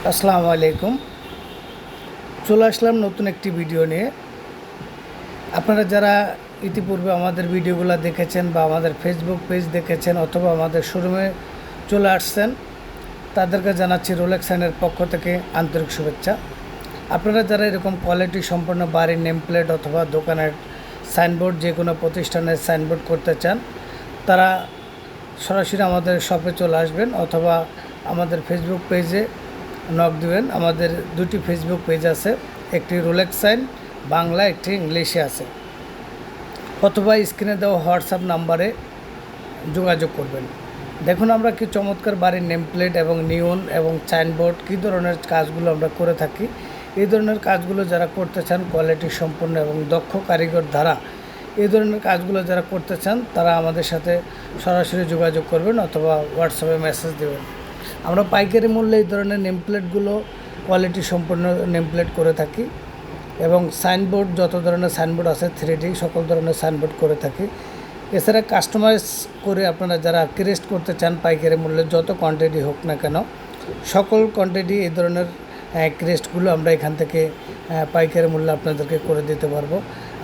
আসসালামু আলাইকুম। চলে আসলাম নতুন একটি ভিডিও নিয়ে। আপনারা যারা ইতিপূর্বে আমাদের ভিডিওগুলো দেখেছেন বা আমাদের ফেসবুক পেজ দেখেছেন অথবা আমাদের শোরুমে চলে আসছেন, তাদেরকে জানাচ্ছি রোলেক্স সাইনের পক্ষ থেকে আন্তরিক শুভেচ্ছা। আপনারা যারা এরকম কোয়ালিটি সম্পন্ন বাড়ির নেম প্লেট অথবা দোকানের সাইনবোর্ড, যে কোনো প্রতিষ্ঠানের সাইনবোর্ড করতে চান, তারা সরাসরি আমাদের শপে চলে আসবেন অথবা আমাদের ফেসবুক পেজে নক দিবেন। আমাদের দুটি ফেসবুক পেজ আছে, একটি রোলেক্স সাইন বাংলা, একটি ইংলিশে আছে, অথবা স্ক্রিনে দেওয়া হোয়াটসঅ্যাপ নাম্বারে যোগাযোগ করবেন। দেখুন আমরা কি চমৎকার বাড়ির নেম প্লেট এবং নিয়ন এবং সাইনবোর্ড কী ধরনের কাজগুলো আমরা করে থাকি। এই ধরনের কাজগুলো যারা করতে চান কোয়ালিটি সম্পন্ন এবং দক্ষ কারিগর দ্বারা, এই ধরনের কাজগুলো যারা করতে চান তারা আমাদের সাথে সরাসরি যোগাযোগ করবেন অথবা হোয়াটসঅ্যাপে মেসেজ দেবেন। আমরা পাইকারি মূল্যে এই ধরনের নেম প্লেটগুলো কোয়ালিটি সম্পন্ন নেম প্লেট করে থাকি এবং সাইনবোর্ড, যত ধরনের সাইনবোর্ড আছে 3D সকল ধরনের সাইনবোর্ড করে থাকি। এছাড়া কাস্টমাইজ করে আপনারা যারা ক্রেস্ট করতে চান পাইকারি মূল্যে যত কোয়ান্টিটি হোক না কেন, সকল কোয়ান্টিটি এই ধরনের ক্রেস্টগুলো আমরা এখান থেকে পাইকারি মূল্যে আপনাদেরকে করে দিতে পারবো।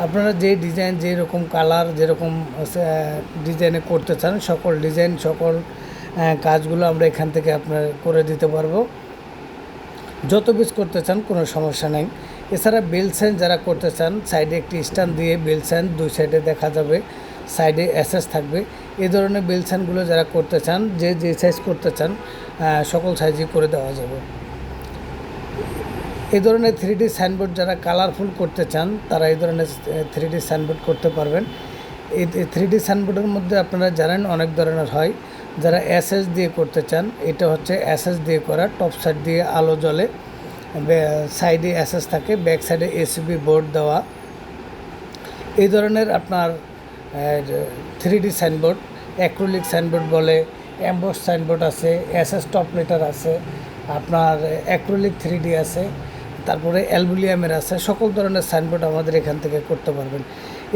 আপনারা যে ডিজাইন, যে রকম কালার, যেরকম ডিজাইনে করতে চান সকল ডিজাইন, সকল কাজগুলো আমরা এখান থেকে আপনার করে দিতে পারবো। যত পিস করতে চান কোনো সমস্যা নেই। এছাড়া বেল সাইন যারা করতে চান, সাইডে একটি স্ট্যান্ড দিয়ে বেল সাইন, দুই সাইডে দেখা যাবে, সাইডে অ্যাসেস থাকবে। এই ধরনের বেল সাইনগুলো যারা করতে চান, যে সাইজ করতে চান সকল সাইজই করে দেওয়া যাবে। এই ধরনের 3D সাইনবোর্ড যারা কালারফুল করতে চান তারা এই ধরনের 3D সাইনবোর্ড করতে পারবেন। এই 3D সাইনবোর্ডের মধ্যে আপনারা জানেন অনেক ধরনের হয়। যারা এসএস দিয়ে করতে চান, এটা হচ্ছে এসএস দিয়ে করা, টপ সাইড দিয়ে আলো জ্বলে, সাইডে এসএস থাকে, ব্যাক সাইডে এসিবি বোর্ড দেওয়া। এই ধরনের আপনার 3D সাইনবোর্ড, অ্যাক্রিলিক সাইনবোর্ড বলে, এমবস সাইনবোর্ড আছে, এসএস টপ লেটার আছে, আপনার অ্যাক্রিলিক 3D আছে, তারপরে অ্যালুমিনিয়ামের আছে। সকল ধরনের সাইনবোর্ড আমাদের এখান থেকে করতে পারবেন।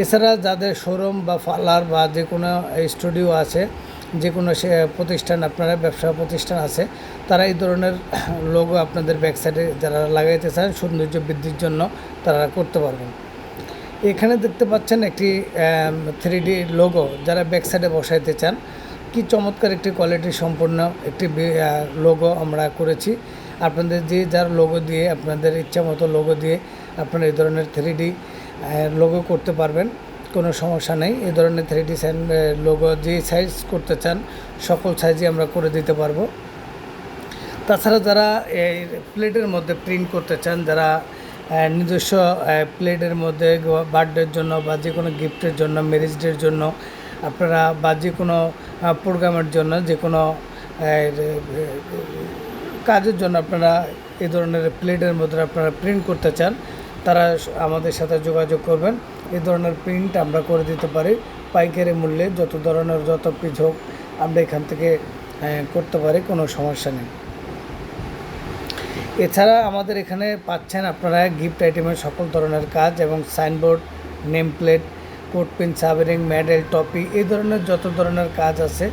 এছাড়া যাদের শোরুম বা পার্লার বা যে কোনো স্টুডিও আছে, যে কোনো সে প্রতিষ্ঠান, আপনারা ব্যবসা প্রতিষ্ঠান আছে, তারা এই ধরনের লোগো আপনাদের ব্যাক সাইডে যারা লাগাইতে চান সৌন্দর্য বৃদ্ধির জন্য তারা করতে পারবেন। এখানে দেখতে পাচ্ছেন একটি 3D লোগো যারা ব্যাক সাইডে বসাইতে চান। কি চমৎকার একটি কোয়ালিটি সম্পন্ন একটি লোগো আমরা করেছি। আপনাদের যে যার লোগো দিয়ে, আপনাদের ইচ্ছা মতো লোগো দিয়ে আপনারা এই ধরনের 3D লোগো করতে পারবেন, কোনো সমস্যা নেই। এই ধরনের 3D লোগো যে সাইজ করতে চান সকল সাইজই আমরা করে দিতে পারবো। তাছাড়া যারা এই প্লেটের মধ্যে প্রিন্ট করতে চান, যারা নিজস্ব প্লেটের মধ্যে বার্থডের জন্য বা যে কোনো গিফটের জন্য, ম্যারেজ ডের জন্য আপনারা, বা যে কোনো প্রোগ্রামের জন্য, যে কোনো কাজের জন্য আপনারা এই ধরনের প্লেটের মধ্যে আপনারা প্রিন্ট করতে চান, তারা আমাদের সাথে যোগাযোগ করবেন। এই ধরনের প্রিন্ট আমরা করে দিতে পারি পাইকারি মূল্যে। যত ধরনের যত পিস হোক আমরা এখান থেকে করতে পারি, কোনো সমস্যা নেই। এছাড়া আমাদের এখানে পাচ্ছেন আপনারা গিফট আইটেমের সকল ধরনের কাজ এবং signboard, name plate, coat pin, সাবরিং, মেডেল, টপি, এই ধরনের যত ধরনের কাজ আছে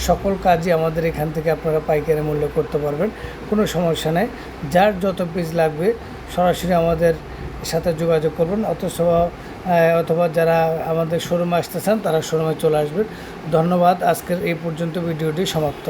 সকল কাজই আমাদের এখান থেকে আপনারা পাইকারি মূল্যে করতে পারবেন, কোনো সমস্যা নেই। যার যত পিস লাগবে সরাসরি আমাদের সাথে যোগাযোগ করবেন, অথবা যারা আমাদের শোরুমে আসতে চান তারা শোরুমে চলে আসবেন। ধন্যবাদ। আজকের এই পর্যন্ত ভিডিওটি সমাপ্ত।